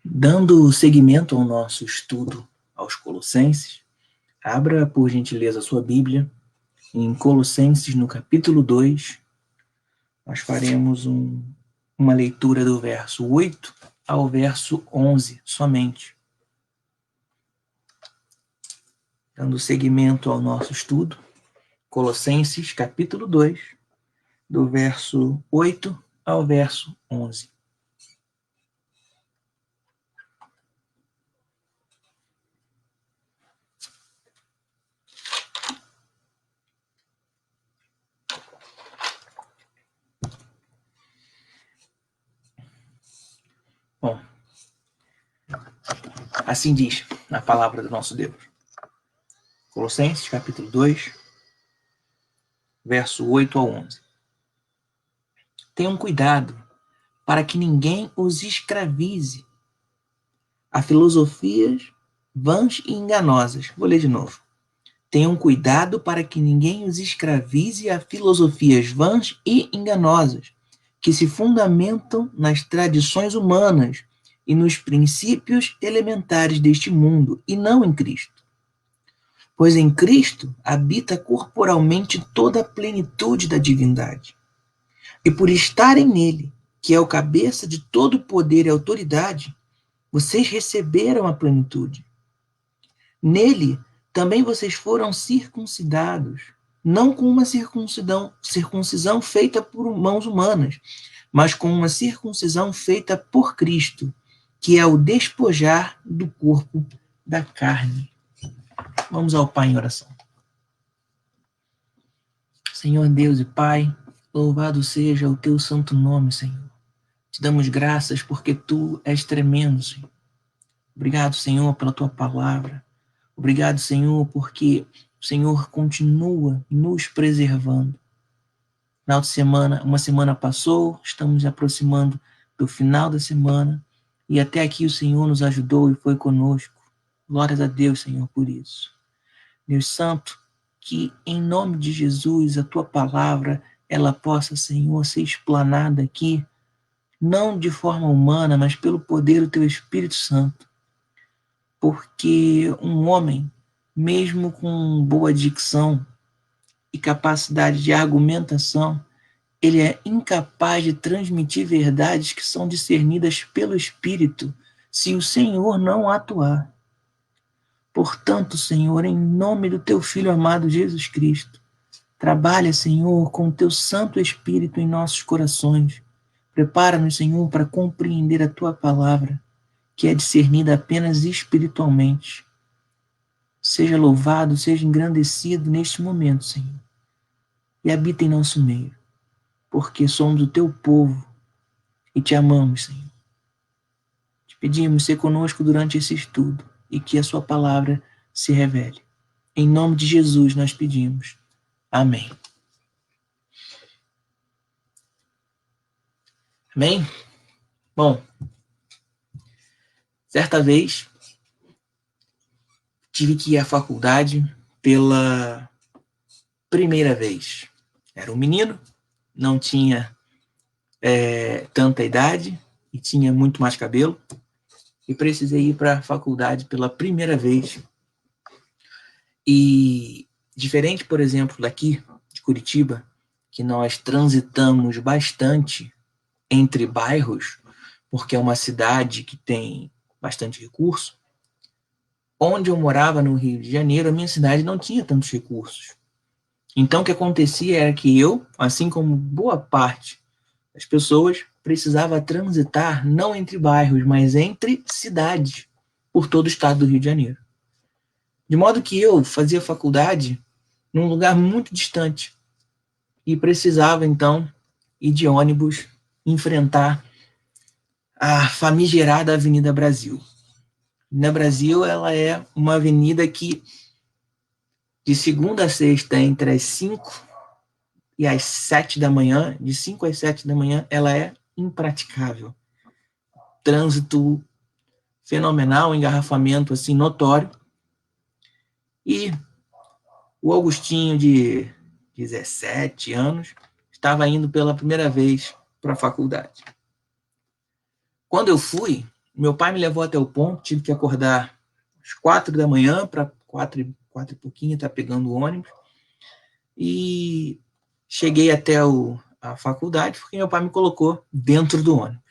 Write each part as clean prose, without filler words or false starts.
Dando seguimento ao nosso estudo aos Colossenses, abra, por gentileza, a sua Bíblia em Colossenses, no capítulo 2. Nós faremos uma leitura do verso 8 ao verso 11 somente. Dando seguimento ao nosso estudo, Colossenses, capítulo 2, do verso 8 ao verso 11. Bom, assim diz a palavra do nosso Deus. Colossenses, capítulo 2, verso 8 ao 11. Tenham cuidado para que ninguém os escravize a filosofias vãs e enganosas. Vou ler de novo. Tenham cuidado para que ninguém os escravize a filosofias vãs e enganosas, que se fundamentam nas tradições humanas e nos princípios elementares deste mundo, e não em Cristo. Pois em Cristo habita corporalmente toda a plenitude da divindade. E por estarem nele, que é o cabeça de todo o poder e autoridade, vocês receberam a plenitude. Nele também vocês foram circuncidados, não com uma circuncisão feita por mãos humanas, mas com uma circuncisão feita por Cristo, que é o despojar do corpo da carne. Vamos ao Pai em oração. Senhor Deus e Pai, louvado seja o teu santo nome, Senhor. Te damos graças porque tu és tremendo, Senhor. Obrigado, Senhor, pela tua palavra. Obrigado, Senhor, porque o Senhor continua nos preservando. Final de semana, uma semana passou, estamos nos aproximando do final da semana e até aqui o Senhor nos ajudou e foi conosco. Glórias a Deus, Senhor, por isso. Deus Santo, que em nome de Jesus a tua palavra ela possa, Senhor, ser explanada aqui, não de forma humana, mas pelo poder do teu Espírito Santo. Porque um homem, mesmo com boa dicção e capacidade de argumentação, ele é incapaz de transmitir verdades que são discernidas pelo Espírito, se o Senhor não atuar. Portanto, Senhor, em nome do teu Filho amado Jesus Cristo, trabalha, Senhor, com o teu Santo Espírito em nossos corações. Prepara-nos, Senhor, para compreender a tua palavra, que é discernida apenas espiritualmente. Seja louvado, seja engrandecido neste momento, Senhor. E habita em nosso meio, porque somos o teu povo e te amamos, Senhor. Te pedimos, ser conosco durante esse estudo e que a sua palavra se revele. Em nome de Jesus nós pedimos. Amém. Amém? Bom, certa vez tive que ir à faculdade pela primeira vez. Era um menino, não tinha tanta idade e tinha muito mais cabelo e precisei ir para a faculdade pela primeira vez. E diferente, por exemplo, daqui de Curitiba, que nós transitamos bastante entre bairros, porque é uma cidade que tem bastante recurso, onde eu morava no Rio de Janeiro, a minha cidade não tinha tantos recursos. Então o que acontecia era que eu, assim como boa parte das pessoas, precisava transitar não entre bairros, mas entre cidades, por todo o estado do Rio de Janeiro. De modo que eu fazia faculdade num lugar muito distante e precisava, então, ir de ônibus, enfrentar a famigerada Avenida Brasil. A Avenida Brasil, ela é uma avenida que, de segunda a sexta, entre as 5 e as 7 da manhã, de 5 às 7 da manhã, ela é impraticável. Trânsito fenomenal, engarrafamento assim notório. E o Augustinho, de 17 anos, estava indo pela primeira vez para a faculdade. Quando eu fui, Meu pai me levou até o ponto, tive que acordar às 4 da manhã, para 4 e pouquinho, tá pegando o ônibus. E cheguei até a faculdade, porque meu pai me colocou dentro do ônibus.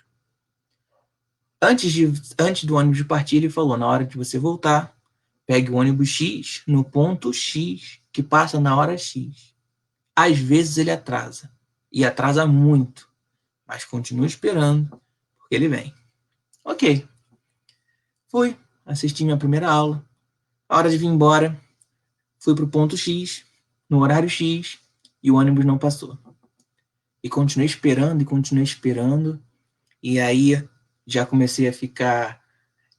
Antes do ônibus partir, ele falou, na hora de você voltar, pegue o ônibus X no ponto X, que passa na hora X. Às vezes ele atrasa, e atrasa muito, mas continue esperando, porque ele vem. Ok. Fui, assisti minha primeira aula. A hora de vir embora, fui para o ponto X, no horário X, e o ônibus não passou. E continuei esperando, e aí já comecei a ficar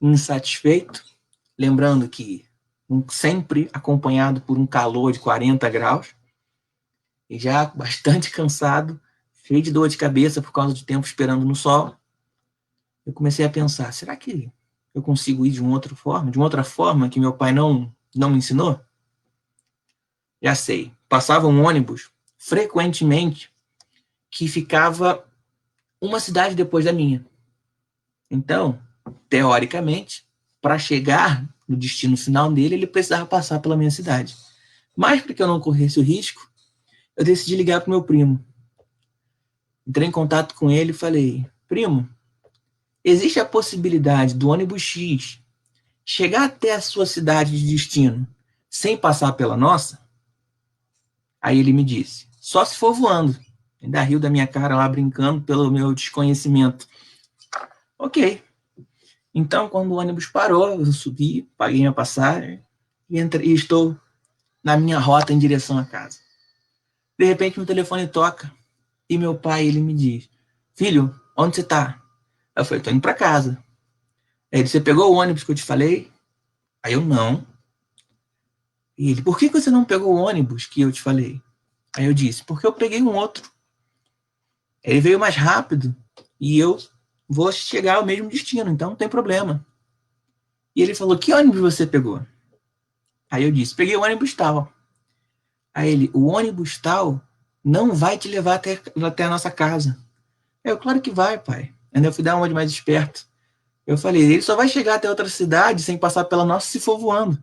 insatisfeito, lembrando que sempre acompanhado por um calor de 40 graus, e já bastante cansado, cheio de dor de cabeça por causa de tempo esperando no sol. Eu comecei a pensar, será que eu consigo ir de uma outra forma que meu pai não me ensinou? Já sei, passava um ônibus frequentemente que ficava uma cidade depois da minha. Então, teoricamente, para chegar no destino final dele, ele precisava passar pela minha cidade. Mas para que eu não corresse o risco, eu decidi ligar para o meu primo. Entrei em contato com ele e falei, primo, existe a possibilidade do ônibus X chegar até a sua cidade de destino sem passar pela nossa? Aí ele me disse, só se for voando. Ainda riu da minha cara lá brincando pelo meu desconhecimento. Ok. Então, quando o ônibus parou, eu subi, paguei minha passagem e estou na minha rota em direção à casa. De repente, meu telefone toca e meu pai, ele me diz, filho, onde você está? Eu falei, tô indo para casa. Aí ele, você pegou o ônibus que eu te falei? Aí eu, não. E ele, por que você não pegou o ônibus que eu te falei? Aí eu disse, porque eu peguei um outro. Ele veio mais rápido e eu vou chegar ao mesmo destino, então não tem problema. E ele falou, que ônibus você pegou? Aí eu disse, peguei o ônibus tal. Aí ele, o ônibus tal não vai te levar até a nossa casa. Eu, claro que vai, pai. Ainda eu fui dar uma de mais esperto. Eu falei, ele só vai chegar até outra cidade sem passar pela nossa se for voando.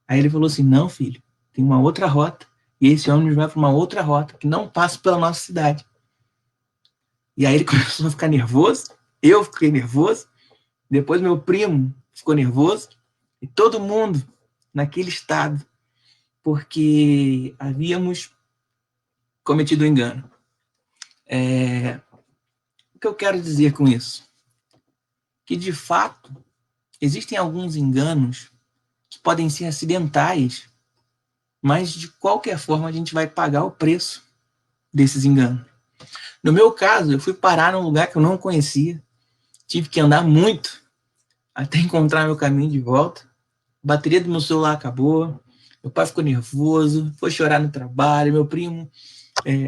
Aí ele falou assim, não, filho, tem uma outra rota. E esse ônibus vai para uma outra rota que não passa pela nossa cidade. E aí ele começou a ficar nervoso, eu fiquei nervoso, depois meu primo ficou nervoso, e todo mundo naquele estado, porque havíamos cometido um engano. O que eu quero dizer com isso? Que, de fato, existem alguns enganos que podem ser acidentais, mas, de qualquer forma, a gente vai pagar o preço desses enganos. No meu caso, eu fui parar num lugar que eu não conhecia, tive que andar muito até encontrar meu caminho de volta. A bateria do meu celular acabou, meu pai ficou nervoso, foi chorar no trabalho, meu primo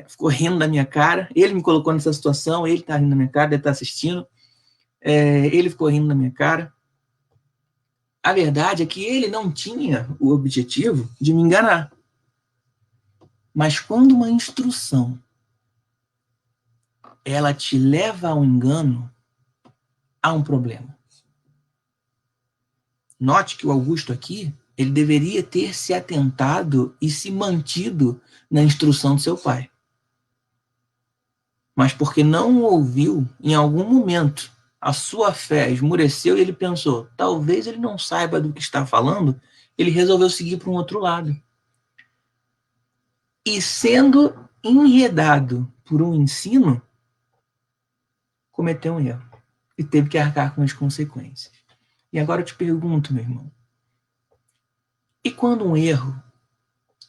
ficou rindo da minha cara, ele me colocou nessa situação, ele tá rindo da minha cara, ele tá assistindo, ele ficou rindo da minha cara. A verdade é que ele não tinha o objetivo de me enganar. Mas quando uma instrução ela te leva ao engano, há um problema. Note que o Augusto aqui, ele deveria ter se atentado e se mantido na instrução do seu pai. Mas porque não ouviu, em algum momento, a sua fé esmureceu e ele pensou, talvez ele não saiba do que está falando, ele resolveu seguir para um outro lado. E sendo enredado por um ensino, cometeu um erro e teve que arcar com as consequências. E agora eu te pergunto, meu irmão, e quando um erro,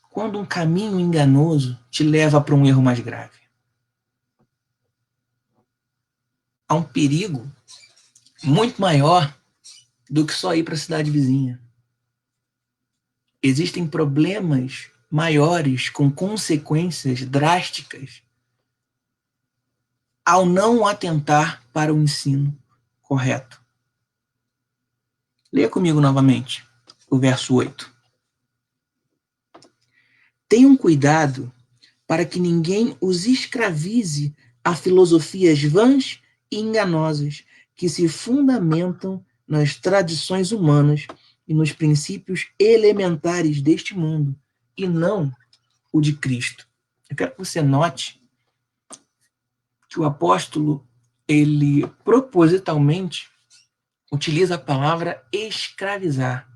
quando um caminho enganoso te leva para um erro mais grave? Há um perigo muito maior do que só ir para a cidade vizinha. Existem problemas maiores com consequências drásticas ao não atentar para o ensino correto. Leia comigo novamente o verso 8. Tenham cuidado para que ninguém os escravize a filosofias vãs e enganosas que se fundamentam nas tradições humanas e nos princípios elementares deste mundo, e não o de Cristo. Eu quero que você note que o apóstolo, ele propositalmente utiliza a palavra escravizar.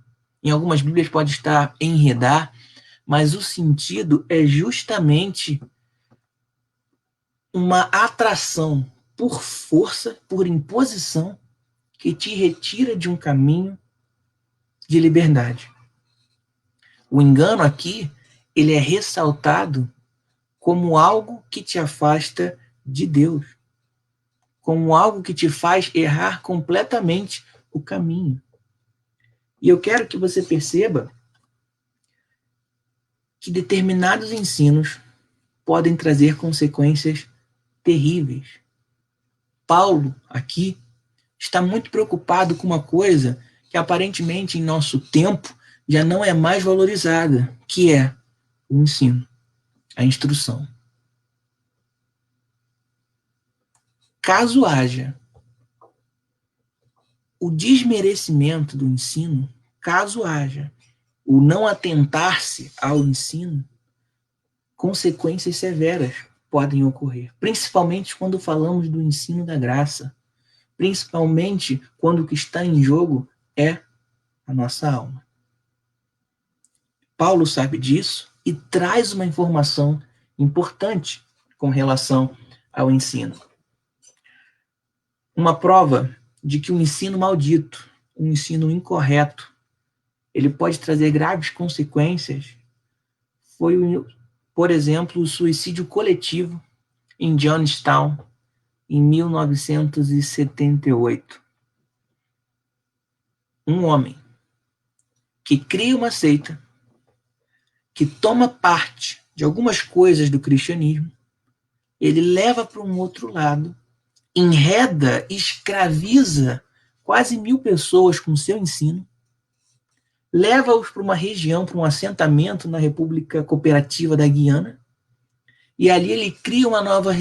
Em algumas Bíblias pode estar enredar, mas o sentido é justamente uma atração por força, por imposição, que te retira de um caminho de liberdade. O engano aqui, ele é ressaltado como algo que te afasta de Deus, como algo que te faz errar completamente o caminho. E eu quero que você perceba que determinados ensinos podem trazer consequências terríveis. Paulo, aqui, está muito preocupado com uma coisa que aparentemente em nosso tempo já não é mais valorizada, que é o ensino, a instrução. Caso haja o desmerecimento do ensino, caso haja o não atentar-se ao ensino, consequências severas podem ocorrer, principalmente quando falamos do ensino da graça, principalmente quando o que está em jogo é a nossa alma. Paulo sabe disso e traz uma informação importante com relação ao ensino. Uma prova de que o ensino maldito, o ensino incorreto, ele pode trazer graves consequências foi, por exemplo, o suicídio coletivo em Johnstown, em 1978. Um homem que cria uma seita, que toma parte de algumas coisas do cristianismo, ele leva para um outro lado, enreda, escraviza quase 1.000 pessoas com seu ensino, leva-os para uma região, para um assentamento na República Cooperativa da Guiana, e ali ele cria uma nova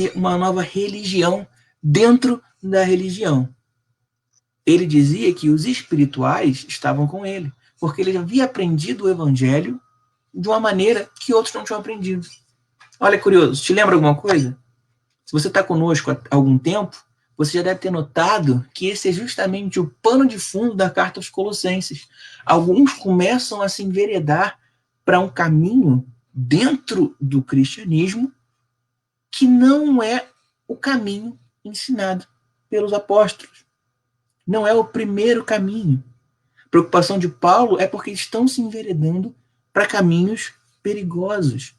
religião dentro da religião. Ele dizia que os espirituais estavam com ele, porque ele havia aprendido o evangelho de uma maneira que outros não tinham aprendido. Olha, curioso, te lembra alguma coisa? Se você está conosco há algum tempo, você já deve ter notado que esse é justamente o pano de fundo da carta aos Colossenses. Alguns começam a se enveredar para um caminho dentro do cristianismo que não é o caminho ensinado pelos apóstolos. Não é o primeiro caminho. A preocupação de Paulo é porque estão se enveredando para caminhos perigosos.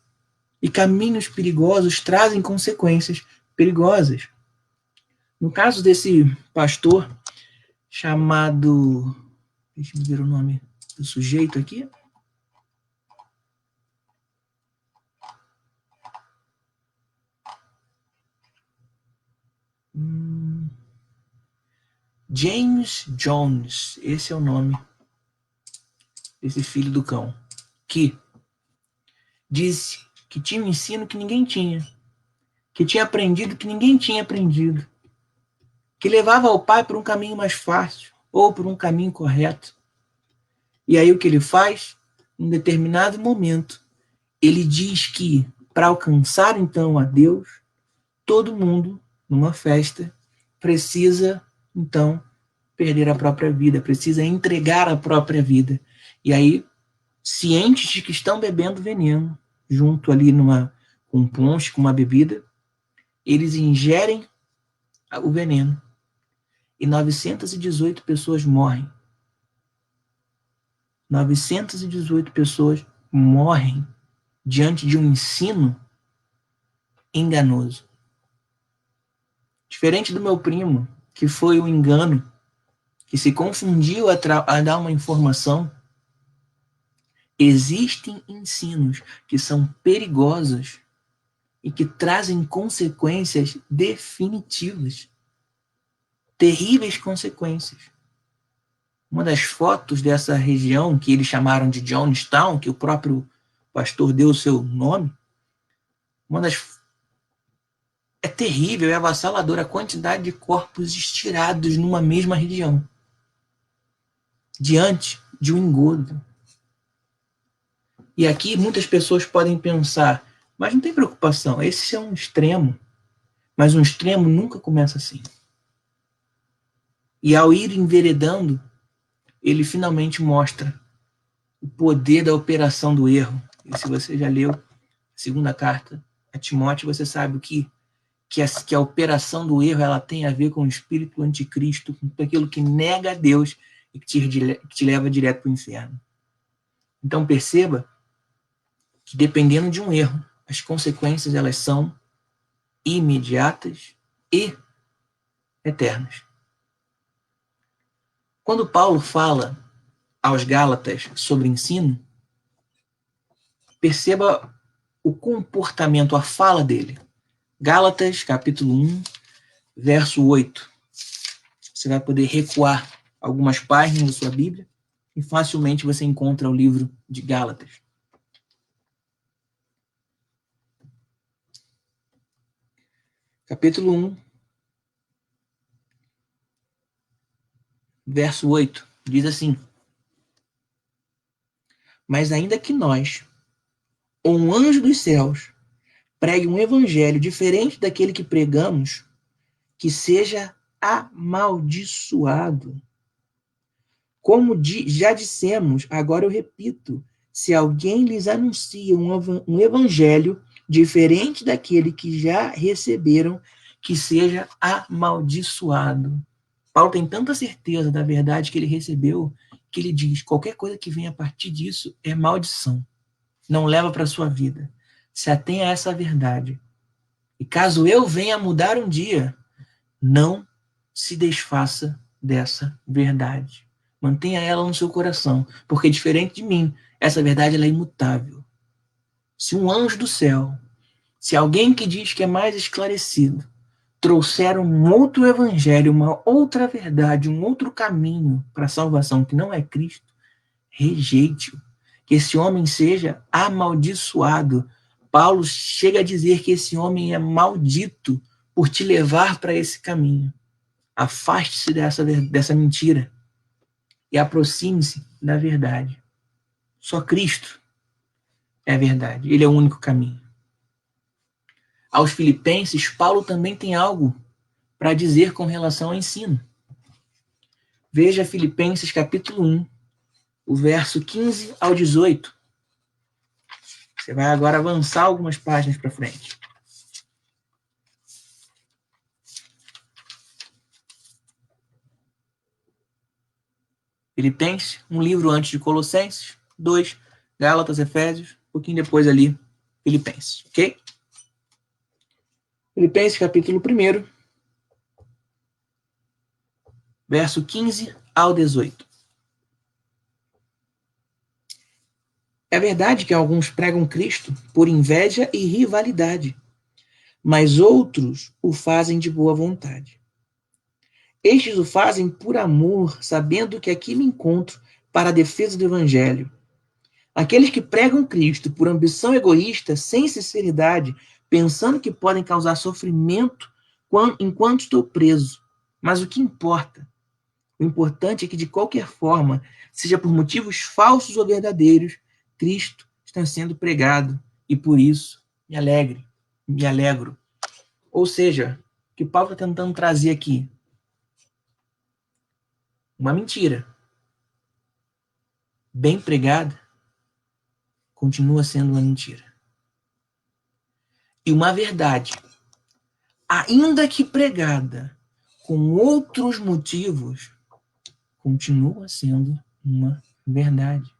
E caminhos perigosos trazem consequências perigosas. No caso desse pastor chamado... Deixa eu ver o nome do sujeito aqui. James Jones, esse é o nome desse filho do cão, que disse que tinha um ensino que ninguém tinha, que tinha aprendido que ninguém tinha aprendido, que levava ao pai por um caminho mais fácil ou por um caminho correto. E aí o que ele faz? Em determinado momento, ele diz que para alcançar então a Deus, todo mundo, numa festa, precisa então perder a própria vida, precisa entregar a própria vida. E aí, cientes de que estão bebendo veneno, junto ali com um ponche, com uma bebida, eles ingerem o veneno. E 918 pessoas morrem. 918 pessoas morrem diante de um ensino enganoso. Diferente do meu primo, que foi o engano, que se confundiu a dar uma informação, existem ensinos que são perigosos e que trazem consequências definitivas, terríveis consequências. Uma das fotos dessa região, que eles chamaram de Johnstown, que o próprio pastor deu o seu nome, uma das É terrível, é avassalador a quantidade de corpos estirados numa mesma região, diante de um engodo. E aqui muitas pessoas podem pensar, mas não tem preocupação, esse é um extremo. Mas um extremo nunca começa assim. E ao ir enveredando, ele finalmente mostra o poder da operação do erro. E se você já leu a segunda carta a Timóteo, você sabe o que a operação do erro ela tem a ver com o espírito anticristo, com aquilo que nega a Deus e que te leva direto para o inferno. Então perceba que dependendo de um erro, as consequências elas são imediatas e eternas. Quando Paulo fala aos Gálatas sobre ensino, perceba o comportamento, a fala dele. Gálatas, capítulo 1, verso 8. Você vai poder recuar algumas páginas da sua Bíblia e facilmente você encontra o livro de Gálatas. Capítulo 1, verso 8, diz assim: Mas ainda que nós, ou um anjo dos céus, pregue um evangelho diferente daquele que pregamos, que seja amaldiçoado. Como já dissemos, agora eu repito, se alguém lhes anuncia um evangelho diferente daquele que já receberam, que seja amaldiçoado. Paulo tem tanta certeza da verdade que ele recebeu, que ele diz, qualquer coisa que venha a partir disso é maldição. Não leva para a sua vida. Se atenha a essa verdade. E caso eu venha mudar um dia, não se desfaça dessa verdade. Mantenha ela no seu coração, porque diferente de mim, essa verdade ela é imutável. Se um anjo do céu, se alguém que diz que é mais esclarecido, trouxer um outro evangelho, uma outra verdade, um outro caminho para a salvação que não é Cristo, rejeite-o. Que esse homem seja amaldiçoado. Paulo chega a dizer que esse homem é maldito por te levar para esse caminho. Afaste-se dessa mentira e aproxime-se da verdade. Só Cristo é a verdade. Ele é o único caminho. Aos Filipenses, Paulo também tem algo para dizer com relação ao ensino. Veja Filipenses capítulo 1, o verso 15 ao 18. Você vai agora avançar algumas páginas para frente. Filipenses, um livro antes de Colossenses, 2, Gálatas, Efésios, um pouquinho depois ali, Filipenses, ok? Filipenses, capítulo 1, verso 15 ao 18. É verdade que alguns pregam Cristo por inveja e rivalidade, mas outros o fazem de boa vontade. Estes o fazem por amor, sabendo que aqui me encontro para a defesa do Evangelho. Aqueles que pregam Cristo por ambição egoísta, sem sinceridade, pensando que podem causar sofrimento enquanto estou preso. Mas o que importa? O importante é que, de qualquer forma, seja por motivos falsos ou verdadeiros, Cristo está sendo pregado. E por isso, me alegro. Ou seja, o que Paulo está tentando trazer aqui? Uma mentira bem pregada continua sendo uma mentira. E uma verdade, ainda que pregada com outros motivos, continua sendo uma verdade.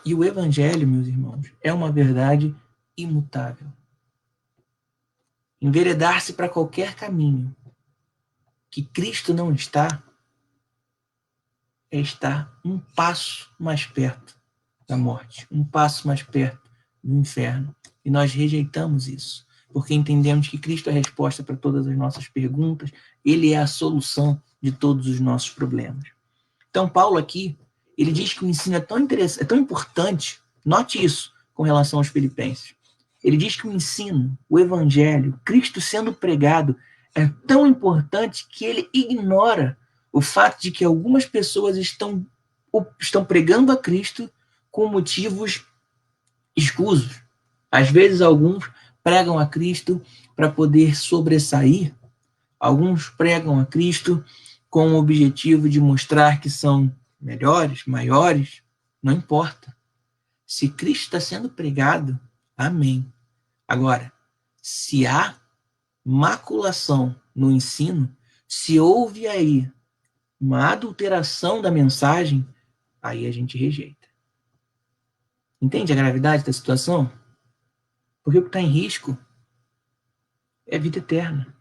E o Evangelho, meus irmãos, é uma verdade imutável. Enveredar-se para qualquer caminho que Cristo não está, é estar um passo mais perto da morte, um passo mais perto do inferno. E nós rejeitamos isso, porque entendemos que Cristo é a resposta para todas as nossas perguntas, ele é a solução de todos os nossos problemas. Então, Paulo aqui, ele diz que o ensino é tão interessante, é tão importante, note isso com relação aos filipenses. Ele diz que o ensino, o evangelho, Cristo sendo pregado, é tão importante que ele ignora o fato de que algumas pessoas estão pregando a Cristo com motivos escusos. Às vezes, alguns pregam a Cristo para poder sobressair, alguns pregam a Cristo com o objetivo de mostrar que são melhores, maiores, não importa. Se Cristo está sendo pregado, amém. Agora, se há maculação no ensino, se houve aí uma adulteração da mensagem, aí a gente rejeita. Entende a gravidade da situação? Porque o que está em risco é vida eterna.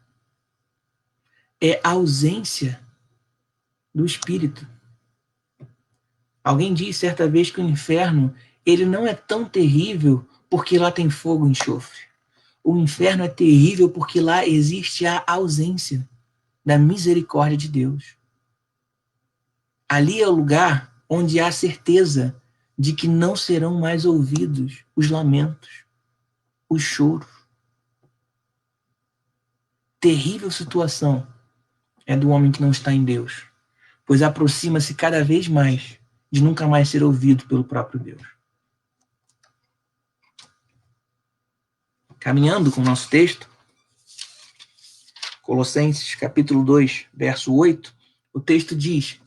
É a ausência do Espírito. Alguém disse certa vez que o inferno ele não é tão terrível porque lá tem fogo e enxofre. O inferno é terrível porque lá existe a ausência da misericórdia de Deus. Ali é o lugar onde há certeza de que não serão mais ouvidos os lamentos, os choros. Terrível situação é do homem que não está em Deus, pois aproxima-se cada vez mais de nunca mais ser ouvido pelo próprio Deus. Caminhando com o nosso texto, Colossenses capítulo 2, verso 8, o texto diz: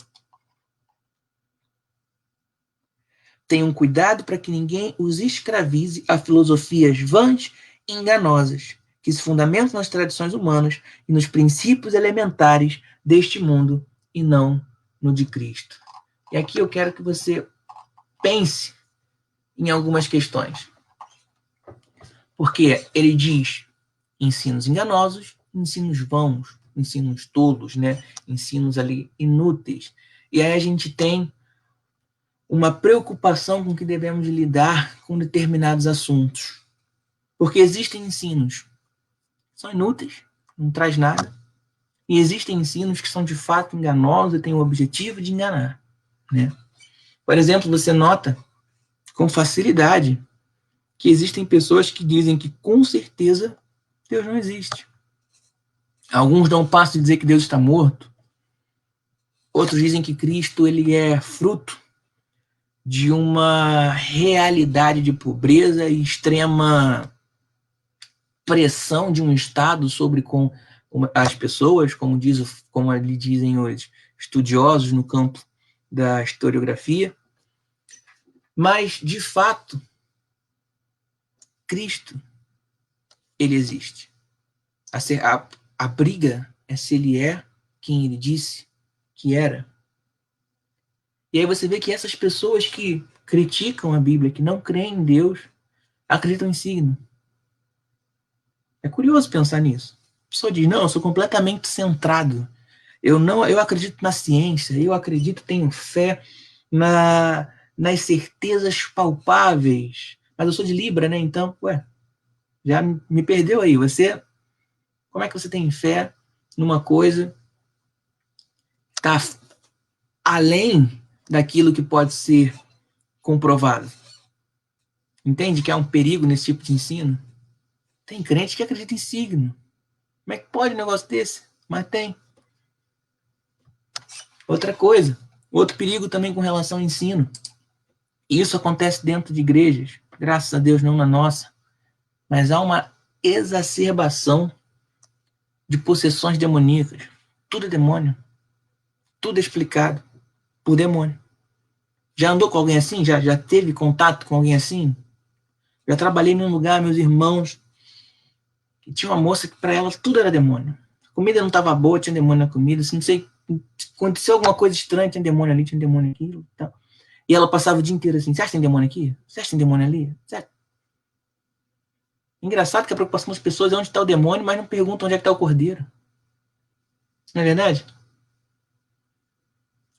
tenham cuidado para que ninguém os escravize a filosofias vãs e enganosas, que se fundamentam nas tradições humanas e nos princípios elementares deste mundo e não no de Cristo. E aqui eu quero que você pense em algumas questões. Porque ele diz ensinos enganosos, ensinos vãos, ensinos tolos, né? Ensinos ali inúteis. E aí a gente tem uma preocupação com que devemos lidar com determinados assuntos. Porque existem ensinos que são inúteis, não traz nada. E existem ensinos que são de fato enganosos e têm o objetivo de enganar, né? Por exemplo, você nota com facilidade que existem pessoas que dizem que com certeza Deus não existe. Alguns dão um passo de dizer que Deus está morto. Outros dizem que Cristo ele é fruto de uma realidade de pobreza e extrema pressão de um Estado sobre as pessoas, como lhe dizem os estudiosos no campo da historiografia. Mas, de fato, Cristo, ele existe. A briga é se ele é quem ele disse que era. E aí você vê que essas pessoas que criticam a Bíblia, que não creem em Deus, acreditam em signo. É curioso pensar nisso. A pessoa diz, não, eu sou completamente centrado. Eu acredito na ciência, eu acredito, tenho fé nas certezas palpáveis. Mas eu sou de Libra, né? Então, já me perdeu aí. Como é que você tem fé numa coisa que está além daquilo que pode ser comprovado? Entende que há um perigo nesse tipo de ensino? Tem crente que acredita em signo. Como é que pode um negócio desse? Mas tem. Outra coisa, outro perigo também com relação ao ensino. Isso acontece dentro de igrejas, graças a Deus não na nossa, mas há uma exacerbação de possessões demoníacas. Tudo é demônio. Tudo é explicado por demônio. Já andou com alguém assim? Já teve contato com alguém assim? Já trabalhei num lugar, meus irmãos, que tinha uma moça que para ela tudo era demônio. A comida não estava boa, tinha demônio na comida. Se não sei, aconteceu alguma coisa estranha, tinha demônio ali, tinha demônio aqui. Então. E ela passava o dia inteiro assim, você acha que tem demônio aqui? Você acha que tem demônio ali? Certo? Engraçado que a preocupação das pessoas é onde está o demônio, mas não perguntam onde é que está o cordeiro. Não é verdade?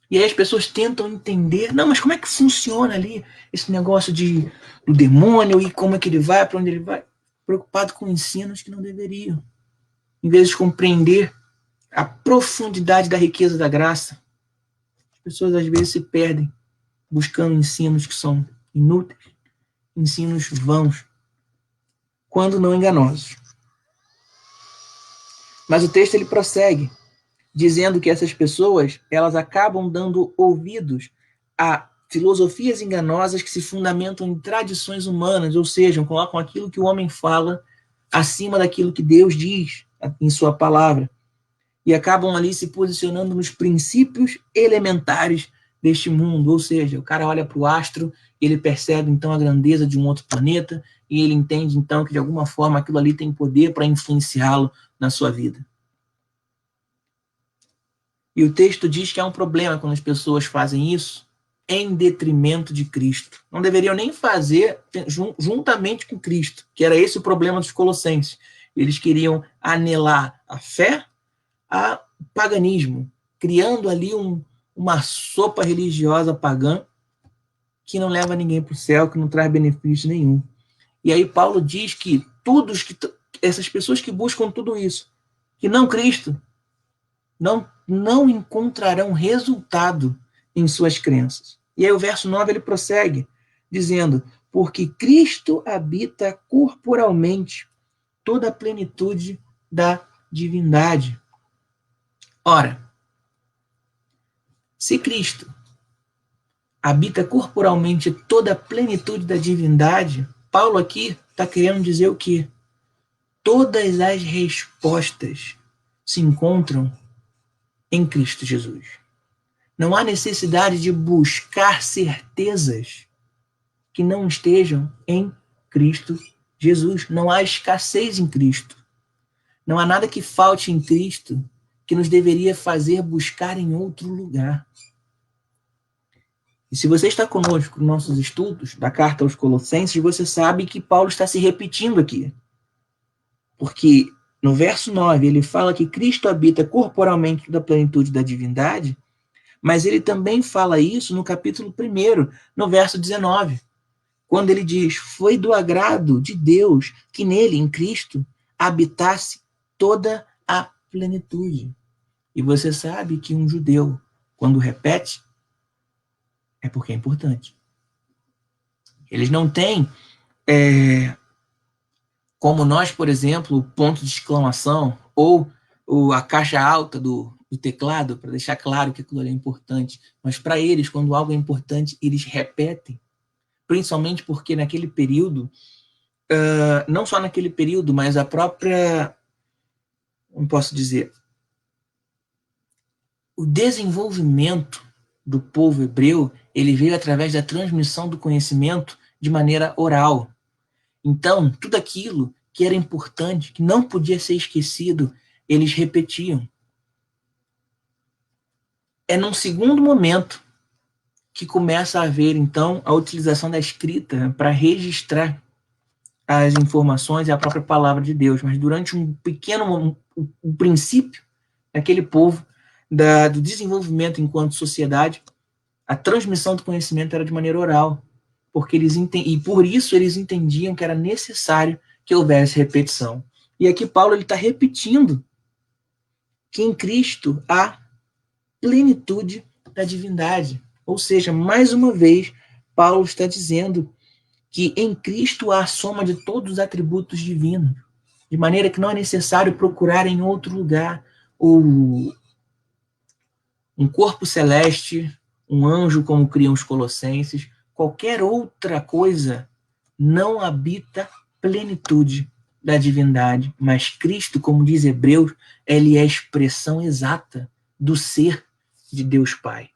E aí as pessoas tentam entender, não, mas como é que funciona ali esse negócio do demônio e como é que ele vai, para onde ele vai? Preocupado com ensinos que não deveriam. Em vez de compreender a profundidade da riqueza da graça, as pessoas às vezes se perdem buscando ensinos que são inúteis, ensinos vãos. quando não enganosos. Mas o texto ele prossegue, dizendo que essas pessoas elas acabam dando ouvidos a filosofias enganosas que se fundamentam em tradições humanas, ou seja, colocam aquilo que o homem fala acima daquilo que Deus diz em sua palavra, e acabam ali se posicionando nos princípios elementares deste mundo, ou seja, o cara olha para o astro, ele percebe então a grandeza de um outro planeta, e ele entende então que de alguma forma aquilo ali tem poder para influenciá-lo na sua vida. E o texto diz que há um problema quando as pessoas fazem isso em detrimento de Cristo. Não deveriam nem fazer juntamente com Cristo, que era esse o problema dos colossenses. Eles queriam anelar a fé a paganismo, criando ali uma sopa religiosa pagã que não leva ninguém para o céu, que não traz benefício nenhum. E aí Paulo diz que essas pessoas que buscam tudo isso, que não Cristo, não encontrarão resultado em suas crenças. E aí o verso 9 ele prossegue, dizendo, porque Cristo habita corporalmente toda a plenitude da divindade. Ora, se Cristo habita corporalmente toda a plenitude da divindade, Paulo aqui está querendo dizer o quê? Todas as respostas se encontram em Cristo Jesus. Não há necessidade de buscar certezas que não estejam em Cristo Jesus. Não há escassez em Cristo. Não há nada que falte em Cristo que nos deveria fazer buscar em outro lugar. E se você está conosco nos nossos estudos da carta aos Colossenses, você sabe que Paulo está se repetindo aqui. Porque no verso 9 ele fala que Cristo habita corporalmente da plenitude da divindade, mas ele também fala isso no capítulo 1, no verso 19, quando ele diz, foi do agrado de Deus que nele, em Cristo, habitasse toda a plenitude. E você sabe que um judeu, quando repete, é porque é importante. Eles não têm, como nós, por exemplo, o ponto de exclamação ou a caixa alta do teclado, para deixar claro que aquilo ali é importante. Mas para eles, quando algo é importante, eles repetem. Principalmente porque naquele período, não só naquele período, mas a própria, como posso dizer, o desenvolvimento do povo hebreu, ele veio através da transmissão do conhecimento de maneira oral. Então, tudo aquilo que era importante, que não podia ser esquecido, eles repetiam. É num segundo momento que começa a haver, então, a utilização da escrita para registrar as informações e a própria palavra de Deus. Mas durante um pequeno o princípio daquele povo, do desenvolvimento enquanto sociedade, a transmissão do conhecimento era de maneira oral, porque e por isso eles entendiam que era necessário que houvesse repetição. E aqui Paulo está repetindo que em Cristo há plenitude da divindade. Ou seja, mais uma vez, Paulo está dizendo que em Cristo há a soma de todos os atributos divinos, de maneira que não é necessário procurar em outro lugar um corpo celeste, um anjo, como criam os colossenses, qualquer outra coisa não habita plenitude da divindade, mas Cristo, como diz Hebreus, ele é a expressão exata do ser de Deus Pai.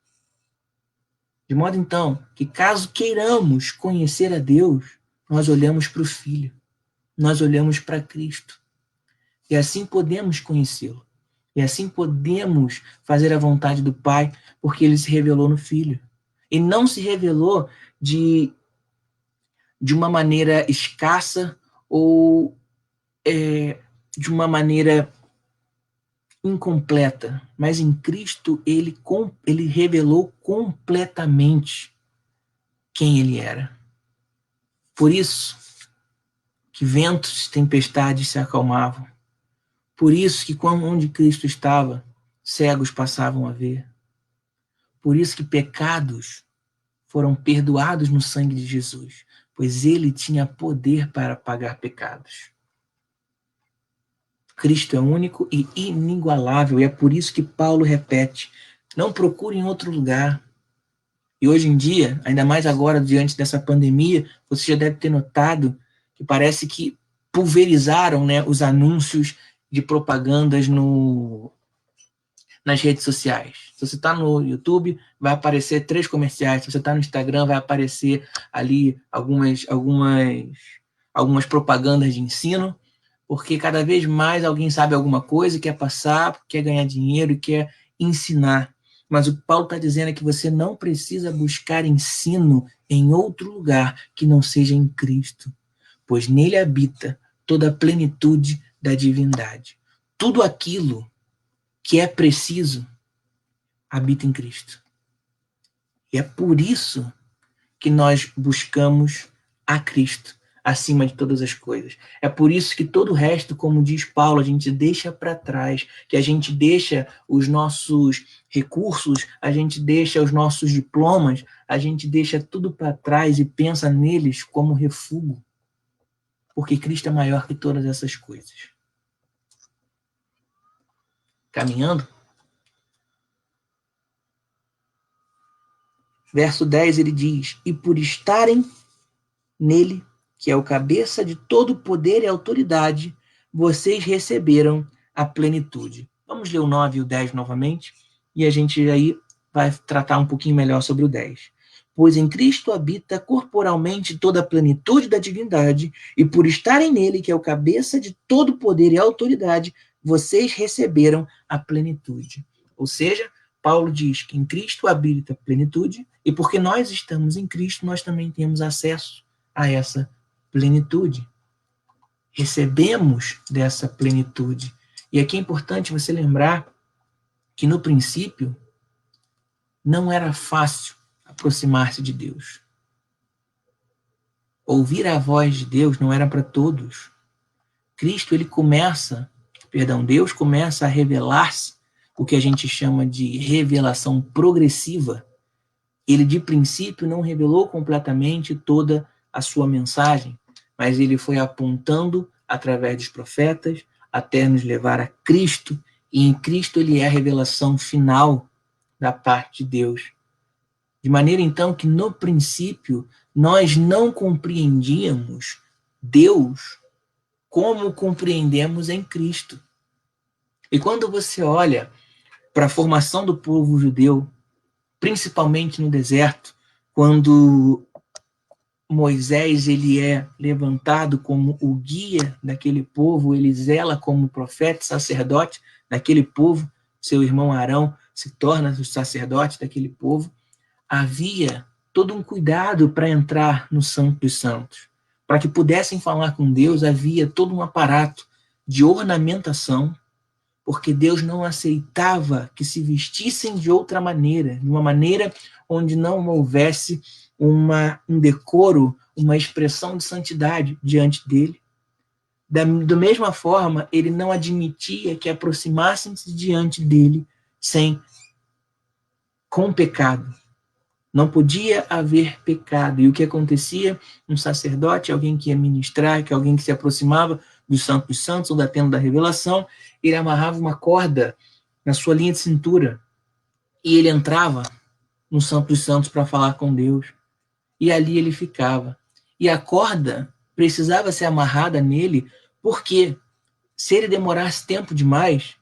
De modo, então, que caso queiramos conhecer a Deus, nós olhamos para o Filho, nós olhamos para Cristo. E assim podemos conhecê-lo. E assim podemos fazer a vontade do Pai, porque ele se revelou no Filho. E não se revelou de uma maneira escassa ou de uma maneira incompleta, mas em Cristo ele revelou completamente quem ele era. Por isso que ventos e tempestades se acalmavam. Por isso que onde Cristo estava, cegos passavam a ver. Por isso que pecados foram perdoados no sangue de Jesus. pois ele tinha poder para pagar pecados. Cristo é único e inigualável, e é por isso que Paulo repete: não procure em outro lugar. E hoje em dia, ainda mais agora, diante dessa pandemia, você já deve ter notado que parece que pulverizaram, né, os anúncios de propagandas nas redes sociais. Se você está no YouTube, vai aparecer 3 comerciais. Se você está no Instagram, vai aparecer ali algumas propagandas de ensino, porque cada vez mais alguém sabe alguma coisa, quer passar, quer ganhar dinheiro e quer ensinar. Mas o que Paulo está dizendo é que você não precisa buscar ensino em outro lugar que não seja em Cristo, pois nele habita toda a plenitude da divindade. Tudo aquilo que é preciso habita em Cristo. E é por isso que nós buscamos a Cristo acima de todas as coisas. É por isso que todo o resto, como diz Paulo, a gente deixa para trás, que a gente deixa os nossos recursos, a gente deixa os nossos diplomas, a gente deixa tudo para trás e pensa neles como refúgio, porque Cristo é maior que todas essas coisas. Caminhando, verso 10 ele diz: e por estarem nele, que é o cabeça de todo poder e autoridade, vocês receberam a plenitude. Vamos ler o 9 e o 10 novamente, e a gente aí vai tratar um pouquinho melhor sobre o 10. Pois em Cristo habita corporalmente toda a plenitude da divindade, e por estarem nele, que é o cabeça de todo poder e autoridade, vocês receberam a plenitude. Ou seja, Paulo diz que em Cristo habita a plenitude, e porque nós estamos em Cristo, nós também temos acesso a essa plenitude. Recebemos dessa plenitude. E aqui é importante você lembrar que no princípio não era fácil aproximar-se de Deus. Ouvir a voz de Deus não era para todos. Deus começa a revelar-se, o que a gente chama de revelação progressiva. Ele de princípio não revelou completamente toda a sua mensagem, mas ele foi apontando através dos profetas até nos levar a Cristo, e em Cristo ele é a revelação final da parte de Deus. De maneira então que no princípio nós não compreendíamos Deus como compreendemos em Cristo. E quando você olha para a formação do povo judeu, principalmente no deserto, quando Moisés ele é levantado como o guia daquele povo, ele zela como profeta, sacerdote daquele povo, seu irmão Arão se torna o sacerdote daquele povo, havia todo um cuidado para entrar no Santo dos Santos. Para que pudessem falar com Deus, havia todo um aparato de ornamentação, porque Deus não aceitava que se vestissem de outra maneira, de uma maneira onde não houvesse um decoro, uma expressão de santidade diante dele. Da mesma forma, ele não admitia que aproximassem-se diante dele com pecado. Não podia haver pecado. E o que acontecia? Um sacerdote, alguém que ia ministrar, alguém que se aproximava do Santo dos Santos ou da tenda da revelação, ele amarrava uma corda na sua linha de cintura e ele entrava no Santo dos Santos para falar com Deus. E ali ele ficava. E a corda precisava ser amarrada nele, porque se ele demorasse tempo demais,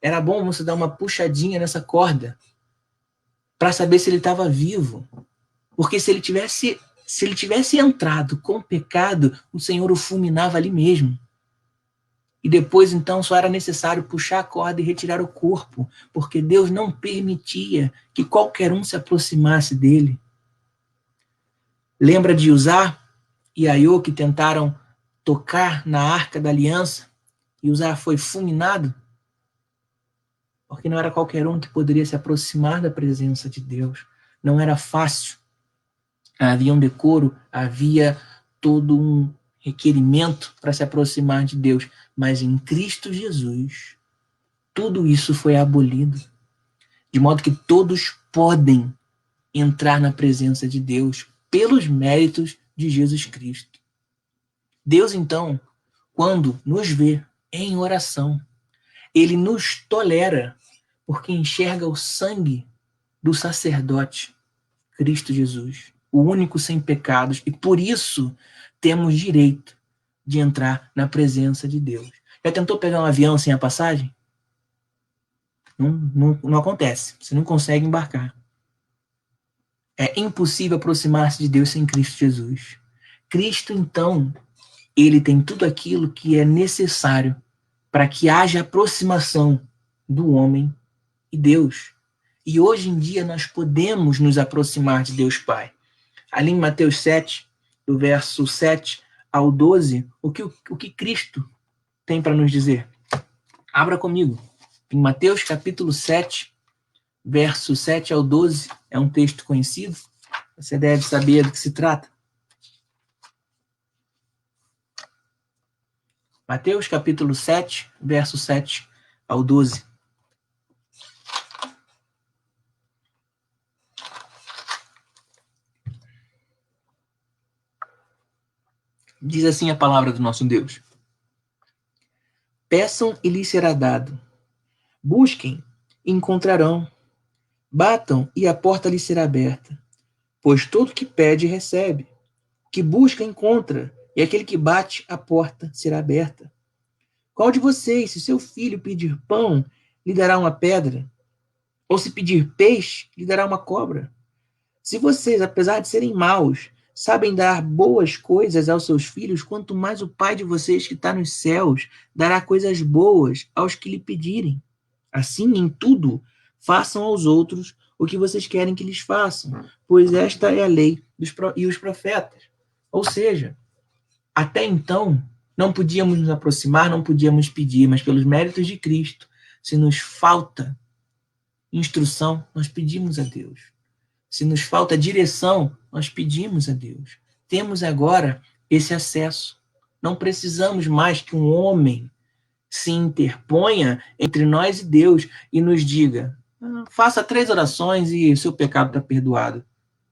era bom você dar uma puxadinha nessa corda para saber se ele estava vivo. Porque se ele tivesse entrado com pecado, o Senhor o fulminava ali mesmo. E depois, então, só era necessário puxar a corda e retirar o corpo, porque Deus não permitia que qualquer um se aproximasse dele. Lembra de Uzá e Aiô, que tentaram tocar na Arca da Aliança, e Uzá foi fulminado? Porque não era qualquer um que poderia se aproximar da presença de Deus. Não era fácil. Havia um decoro, havia todo um requerimento para se aproximar de Deus. Mas em Cristo Jesus, tudo isso foi abolido. De modo que todos podem entrar na presença de Deus pelos méritos de Jesus Cristo. Deus, então, quando nos vê em oração, ele nos tolera porque enxerga o sangue do sacerdote, Cristo Jesus, o único sem pecados, e por isso temos direito de entrar na presença de Deus. Já tentou pegar um avião sem a passagem? Não acontece, você não consegue embarcar. É impossível aproximar-se de Deus sem Cristo Jesus. Cristo, então, ele tem tudo aquilo que é necessário para que haja aproximação do homem e Deus. E hoje em dia nós podemos nos aproximar de Deus Pai. Ali em Mateus 7, do verso 7 ao 12, o que Cristo tem para nos dizer? Abra comigo. Em Mateus capítulo 7, verso 7 ao 12, é um texto conhecido. Você deve saber do que se trata. Mateus capítulo 7, verso 7 ao 12. Diz assim a palavra do nosso Deus: peçam e lhes será dado. Busquem e encontrarão. Batam e a porta lhes será aberta. Pois todo que pede, recebe. Que busca, encontra. E aquele que bate, a porta será aberta. Qual de vocês, se seu filho pedir pão, lhe dará uma pedra? Ou se pedir peixe, lhe dará uma cobra? Se vocês, apesar de serem maus, sabem dar boas coisas aos seus filhos, quanto mais o Pai de vocês que está nos céus dará coisas boas aos que lhe pedirem. Assim, em tudo, façam aos outros o que vocês querem que lhes façam, pois esta é a lei e os profetas. Ou seja, até então, não podíamos nos aproximar, não podíamos pedir, mas pelos méritos de Cristo, se nos falta instrução, nós pedimos a Deus. Se nos falta direção, nós pedimos a Deus. Temos agora esse acesso. Não precisamos mais que um homem se interponha entre nós e Deus e nos diga: faça 3 orações e o seu pecado está perdoado.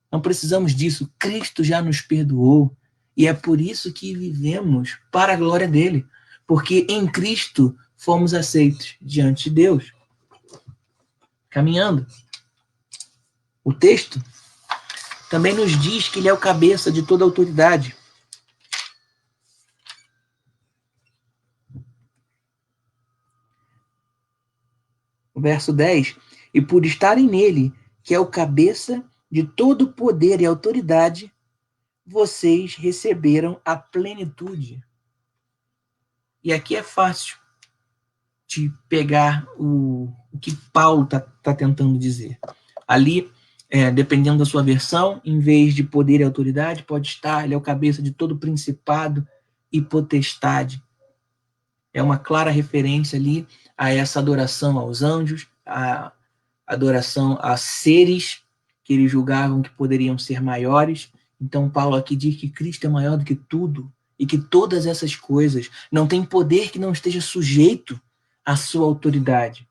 Não precisamos disso. Cristo já nos perdoou. E é por isso que vivemos para a glória dele. Porque em Cristo fomos aceitos diante de Deus. Caminhando. O texto também nos diz que ele é o cabeça de toda autoridade. O verso 10. E por estarem nele, que é o cabeça de todo poder e autoridade, vocês receberam a plenitude. E aqui é fácil de pegar o que Paulo está tentando dizer. Ali, dependendo da sua versão, em vez de poder e autoridade, pode estar, ele é o cabeça de todo principado e potestade. É uma clara referência ali a essa adoração aos anjos, a adoração a seres que eles julgavam que poderiam ser maiores. Então, Paulo aqui diz que Cristo é maior do que tudo e que todas essas coisas não têm poder que não esteja sujeito à sua autoridade.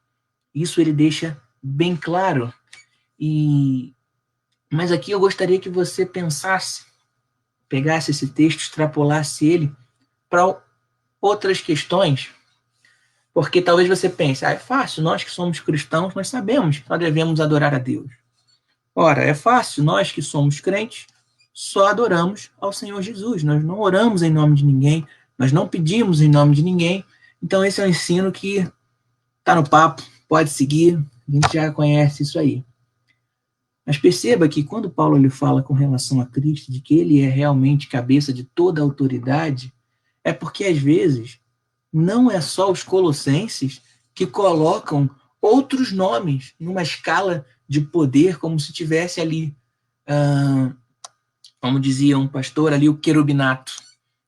Isso ele deixa bem claro. Mas aqui eu gostaria que você pensasse, pegasse esse texto, extrapolasse ele para outras questões, porque talvez você pense, é fácil, nós que somos cristãos, nós sabemos que nós devemos adorar a Deus. Ora, é fácil, nós que somos crentes, só adoramos ao Senhor Jesus, nós não oramos em nome de ninguém, nós não pedimos em nome de ninguém, então esse é um ensino que está no papo, pode seguir, a gente já conhece isso aí. Mas perceba que quando Paulo ele fala com relação a Cristo, de que ele é realmente cabeça de toda a autoridade, é porque às vezes não é só os colossenses que colocam outros nomes numa escala de poder, como se tivesse ali, como dizia um pastor ali, o querubinato,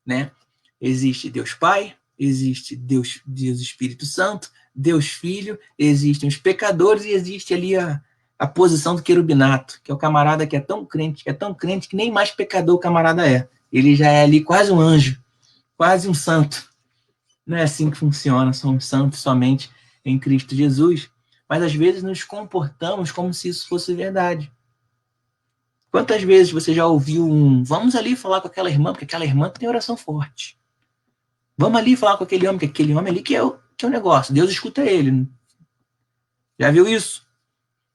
né? Existe Deus Pai, existe Deus Espírito Santo, Deus Filho, existem os pecadores e existe ali a posição do querubinato, que é o camarada que é tão crente que nem mais pecador o camarada é. Ele já é ali quase um anjo, quase um santo. Não é assim que funciona, somos santos somente em Cristo Jesus, mas às vezes nos comportamos como se isso fosse verdade. Quantas vezes você já ouviu vamos ali falar com aquela irmã, porque aquela irmã tem oração forte. Vamos ali falar com aquele homem, porque aquele homem ali que é o negócio. Deus escuta ele. Já viu isso?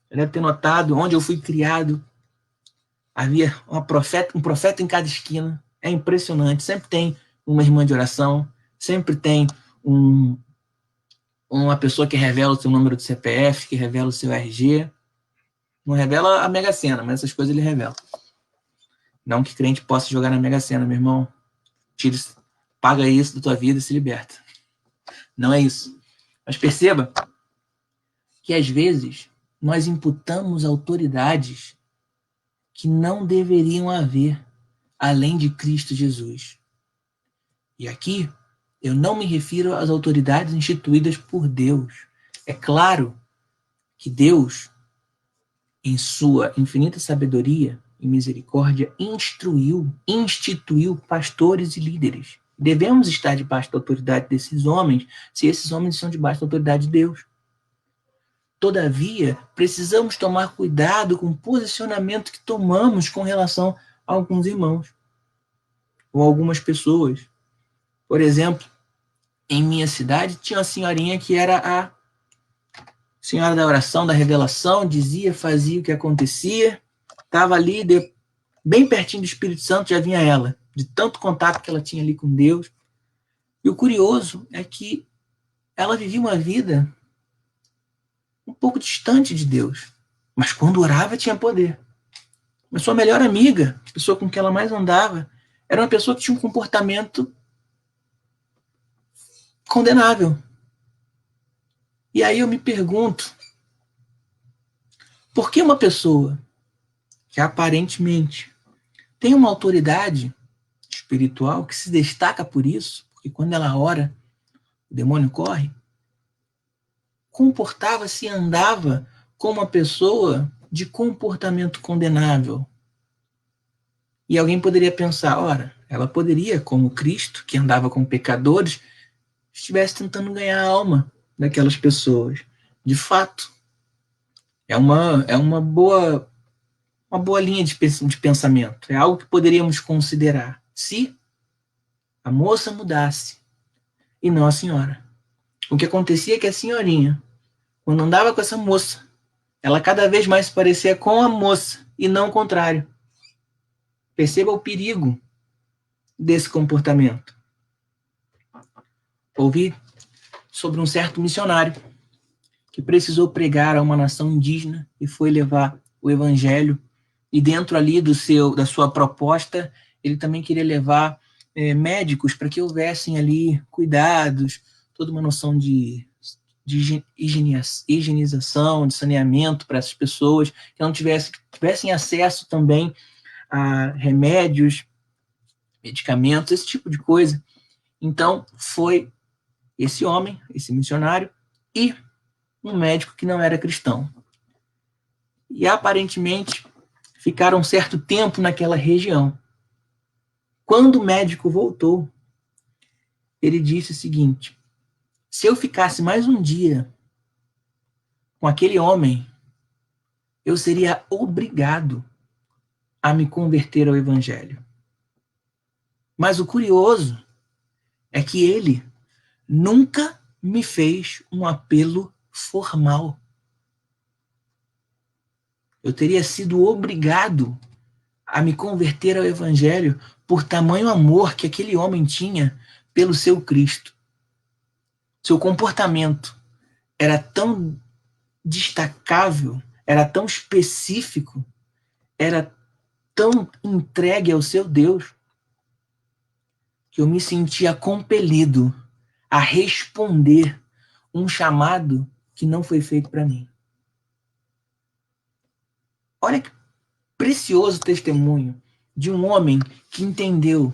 Você deve ter notado onde eu fui criado. Havia um profeta em cada esquina. É impressionante. Sempre tem uma irmã de oração. Sempre tem uma pessoa que revela o seu número de CPF, que revela o seu RG. Não revela a Mega Sena, mas essas coisas ele revela. Não que crente possa jogar na Mega Sena, meu irmão. Paga isso da tua vida e se liberta. Não é isso. Mas perceba que às vezes nós imputamos autoridades que não deveriam haver além de Cristo Jesus. E aqui eu não me refiro às autoridades instituídas por Deus. É claro que Deus, em sua infinita sabedoria e misericórdia, instituiu pastores e líderes. Devemos estar debaixo da autoridade desses homens, se esses homens são debaixo da autoridade de Deus. Todavia, precisamos tomar cuidado com o posicionamento que tomamos com relação a alguns irmãos ou algumas pessoas. Por exemplo, em minha cidade tinha uma senhorinha que era a senhora da oração, da revelação, dizia, fazia o que acontecia, estava ali bem pertinho do Espírito Santo, já vinha ela, de tanto contato que ela tinha ali com Deus. E o curioso é que ela vivia uma vida um pouco distante de Deus, mas quando orava tinha poder. Mas sua melhor amiga, a pessoa com quem ela mais andava, era uma pessoa que tinha um comportamento condenável. E aí eu me pergunto, por que uma pessoa que aparentemente tem uma autoridade espiritual que se destaca por isso, porque quando ela ora, o demônio corre, comportava-se e andava como uma pessoa de comportamento condenável? E alguém poderia pensar, ora, ela poderia, como Cristo, que andava com pecadores, estivesse tentando ganhar a alma daquelas pessoas. De fato, é uma boa linha de pensamento. É algo que poderíamos considerar se a moça mudasse e não a senhora. O que acontecia é que a senhorinha, quando andava com essa moça, ela cada vez mais se parecia com a moça e não o contrário. Perceba o perigo desse comportamento. Ouvi sobre um certo missionário que precisou pregar a uma nação indígena e foi levar o evangelho, e dentro ali da sua proposta, ele também queria levar médicos para que houvessem ali cuidados, toda uma noção de higienização, de saneamento para essas pessoas, que não tivessem acesso também a remédios, medicamentos, esse tipo de coisa. Então, foi esse homem, esse missionário, e um médico que não era cristão. E aparentemente ficaram um certo tempo naquela região. Quando o médico voltou, ele disse o seguinte: se eu ficasse mais um dia com aquele homem, eu seria obrigado a me converter ao evangelho. Mas o curioso é que ele nunca me fez um apelo formal. Eu teria sido obrigado a me converter ao evangelho por tamanho amor que aquele homem tinha pelo seu Cristo. Seu comportamento era tão destacável, era tão específico, era tão entregue ao seu Deus, que eu me sentia compelido a responder um chamado que não foi feito para mim. Olha que precioso testemunho de um homem que entendeu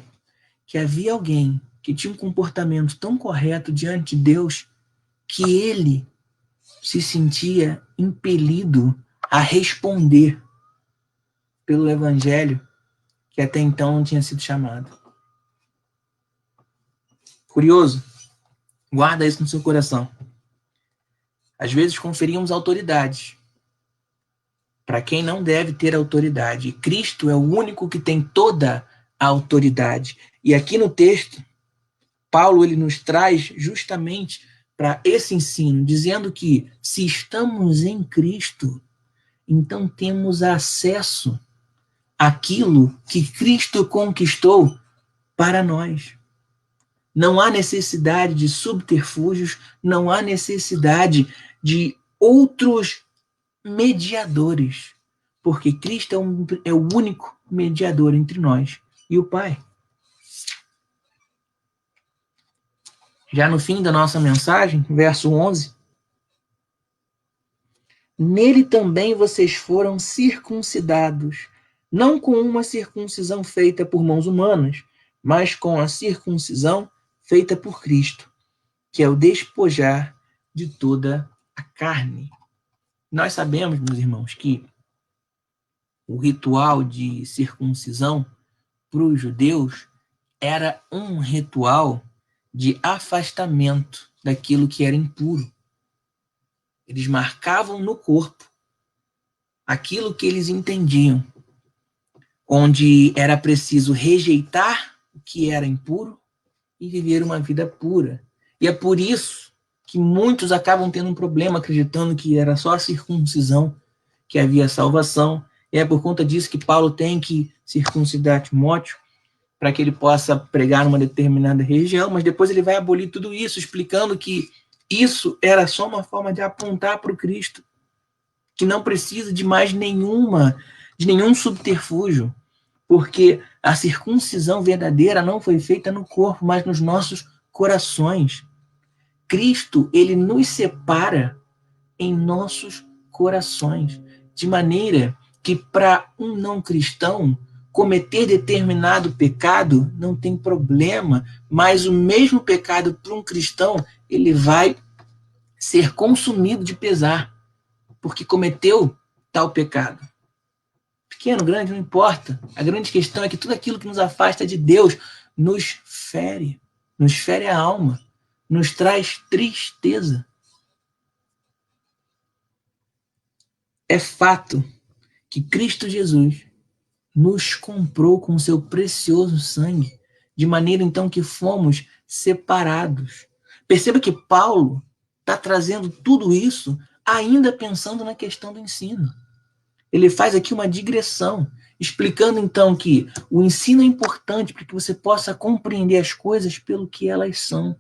que havia alguém que tinha um comportamento tão correto diante de Deus que ele se sentia impelido a responder pelo evangelho que até então não tinha sido chamado. Curioso? Guarda isso no seu coração. Às vezes conferimos autoridade para quem não deve ter autoridade. E Cristo é o único que tem toda a autoridade. E aqui no texto, Paulo ele nos traz justamente para esse ensino, dizendo que se estamos em Cristo, então temos acesso àquilo que Cristo conquistou para nós. Não há necessidade de subterfúgios, não há necessidade de outros mediadores, porque Cristo é o único mediador entre nós e o Pai. Já no fim da nossa mensagem, verso 11, nele também vocês foram circuncidados, não com uma circuncisão feita por mãos humanas, mas com a circuncisão feita por Cristo, que é o despojar de toda a carne. Nós sabemos, meus irmãos, que o ritual de circuncisão para os judeus era um ritual de afastamento daquilo que era impuro. Eles marcavam no corpo aquilo que eles entendiam, onde era preciso rejeitar o que era impuro e viver uma vida pura. E é por isso que muitos acabam tendo um problema acreditando que era só a circuncisão que havia salvação. E é por conta disso que Paulo tem que circuncidar Timóteo para que ele possa pregar numa determinada região, mas depois ele vai abolir tudo isso, explicando que isso era só uma forma de apontar para o Cristo, que não precisa de mais de nenhum subterfúgio, porque a circuncisão verdadeira não foi feita no corpo, mas nos nossos corações. Cristo, ele nos separa em nossos corações, de maneira que para um não cristão cometer determinado pecado não tem problema, mas o mesmo pecado para um cristão, ele vai ser consumido de pesar, porque cometeu tal pecado. Pequeno, grande, não importa. A grande questão é que tudo aquilo que nos afasta de Deus nos fere a alma, nos traz tristeza. É fato que Cristo Jesus nos comprou com seu precioso sangue, de maneira então que fomos separados. Perceba que Paulo está trazendo tudo isso ainda pensando na questão do ensino. Ele faz aqui uma digressão, explicando então que o ensino é importante para que você possa compreender as coisas pelo que elas são.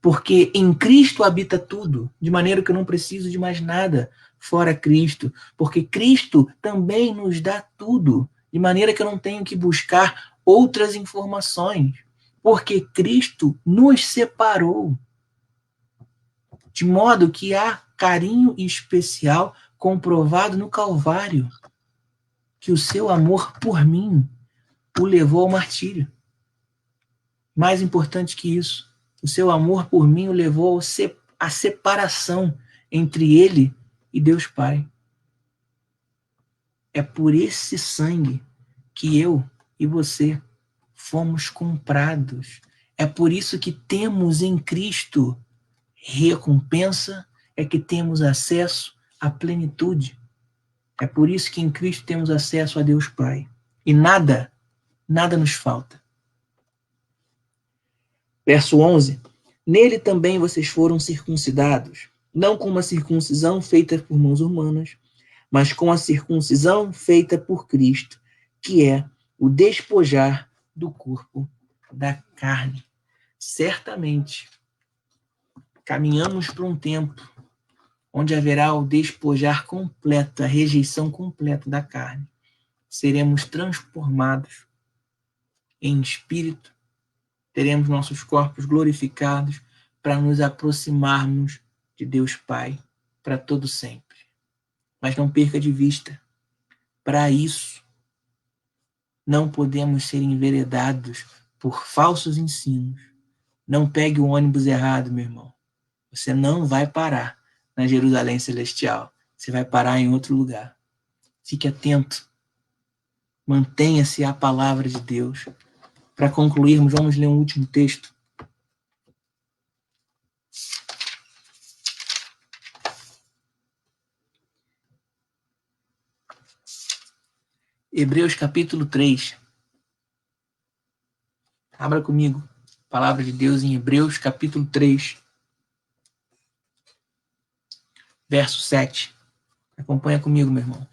Porque em Cristo habita tudo, de maneira que eu não preciso de mais nada fora Cristo. Porque Cristo também nos dá tudo, de maneira que eu não tenho que buscar outras informações. Porque Cristo nos separou. De modo que há carinho especial comprovado no Calvário, que o seu amor por mim o levou ao martírio. Mais importante que isso, o seu amor por mim o levou à separação entre ele e Deus Pai. É por esse sangue que eu e você fomos comprados. É por isso que temos em Cristo recompensa, é que temos acesso à plenitude. É por isso que em Cristo temos acesso a Deus Pai. E nada nos falta. Verso 11. Nele também vocês foram circuncidados, não com uma circuncisão feita por mãos humanas, mas com a circuncisão feita por Cristo, que é o despojar do corpo da carne. Certamente, caminhamos para um tempo onde haverá o despojar completo, a rejeição completa da carne. Seremos transformados em espírito, teremos nossos corpos glorificados para nos aproximarmos de Deus Pai para todo sempre. Mas não perca de vista, para isso não podemos ser enveredados por falsos ensinos. Não pegue o ônibus errado, meu irmão. Você não vai parar na Jerusalém Celestial. Você vai parar em outro lugar. Fique atento. Mantenha-se à palavra de Deus. Para concluirmos, vamos ler um último texto. Hebreus capítulo 3. Abra comigo. Palavra de Deus em Hebreus capítulo 3, verso 7. Acompanha comigo, meu irmão.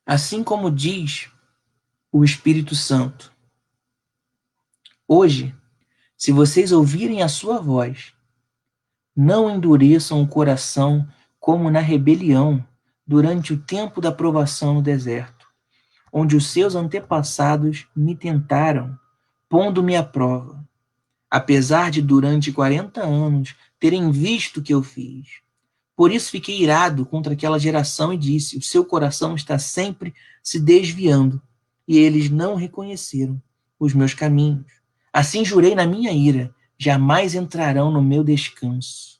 Assim como diz o Espírito Santo, hoje, se vocês ouvirem a sua voz, não endureçam o coração como na rebelião durante o tempo da provação no deserto, onde os seus antepassados me tentaram, pondo-me à prova, apesar de durante 40 anos terem visto o que eu fiz. Por isso fiquei irado contra aquela geração e disse: o seu coração está sempre se desviando, e eles não reconheceram os meus caminhos. Assim jurei na minha ira: jamais entrarão no meu descanso.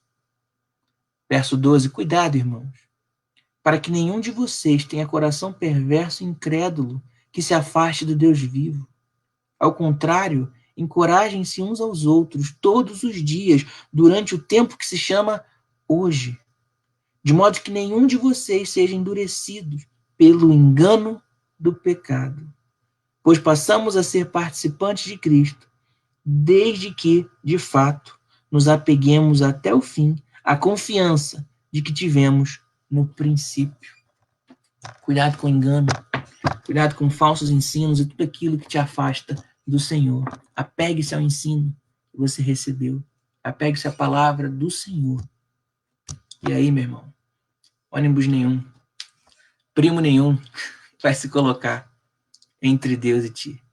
Verso 12: cuidado, irmãos, para que nenhum de vocês tenha coração perverso e incrédulo que se afaste do Deus vivo. Ao contrário, encorajem-se uns aos outros todos os dias, durante o tempo que se chama hoje, de modo que nenhum de vocês seja endurecido pelo engano do pecado. Pois passamos a ser participantes de Cristo, desde que, de fato, nos apeguemos até o fim à confiança de que tivemos no princípio. Cuidado com o engano, cuidado com falsos ensinos e tudo aquilo que te afasta do Senhor. Apegue-se ao ensino que você recebeu. Apegue-se à palavra do Senhor. E aí, meu irmão, ônibus nenhum, primo nenhum vai se colocar entre Deus e ti.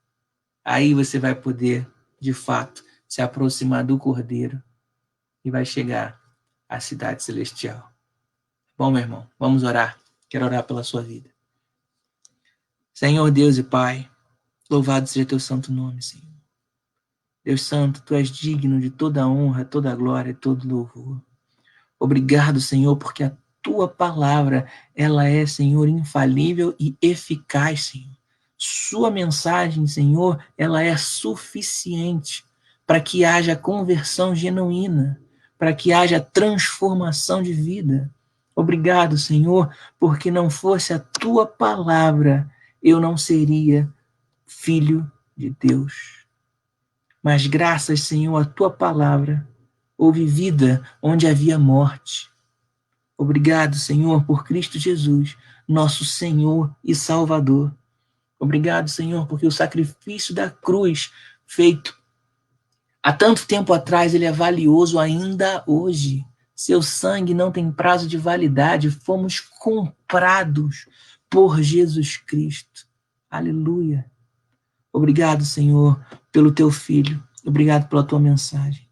Aí você vai poder, de fato, se aproximar do Cordeiro e vai chegar à cidade celestial. Bom, meu irmão, vamos orar. Quero orar pela sua vida. Senhor Deus e Pai, louvado seja teu santo nome, Senhor. Deus Santo, tu és digno de toda a honra, toda a glória e todo louvor. Obrigado, Senhor, porque a tua palavra, ela é, Senhor, infalível e eficaz, Senhor. Sua mensagem, Senhor, ela é suficiente para que haja conversão genuína, para que haja transformação de vida. Obrigado, Senhor, porque não fosse a tua palavra, eu não seria filho de Deus. Mas graças, Senhor, à tua palavra, houve vida onde havia morte. Obrigado, Senhor, por Cristo Jesus, nosso Senhor e Salvador. Obrigado, Senhor, porque o sacrifício da cruz feito há tanto tempo atrás, ele é valioso ainda hoje. Seu sangue não tem prazo de validade. Fomos comprados por Jesus Cristo. Aleluia. Obrigado, Senhor, pelo teu Filho. Obrigado pela tua mensagem.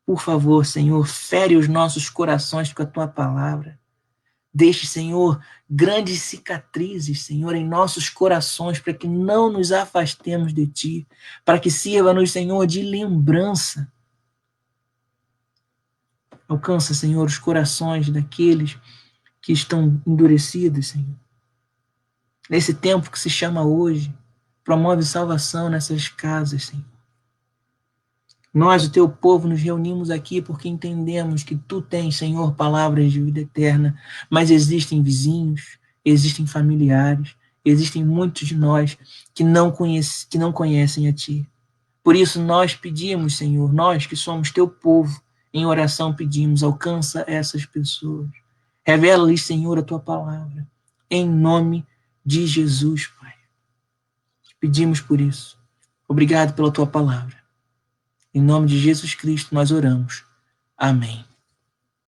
Por favor, Senhor, fere os nossos corações com a tua palavra. Deixe, Senhor, grandes cicatrizes, Senhor, em nossos corações, para que não nos afastemos de ti, para que sirva-nos, Senhor, de lembrança. Alcança, Senhor, os corações daqueles que estão endurecidos, Senhor. Nesse tempo que se chama hoje, promove salvação nessas casas, Senhor. Nós, o teu povo, nos reunimos aqui porque entendemos que tu tens, Senhor, palavras de vida eterna, mas existem vizinhos, existem familiares, existem muitos de nós que não conhecem a ti. Por isso nós pedimos, Senhor, nós que somos teu povo, em oração pedimos, alcança essas pessoas. Revela-lhes, Senhor, a tua palavra. Em nome de Jesus, Pai. Pedimos por isso. Obrigado pela tua palavra. Em nome de Jesus Cristo nós oramos. Amém.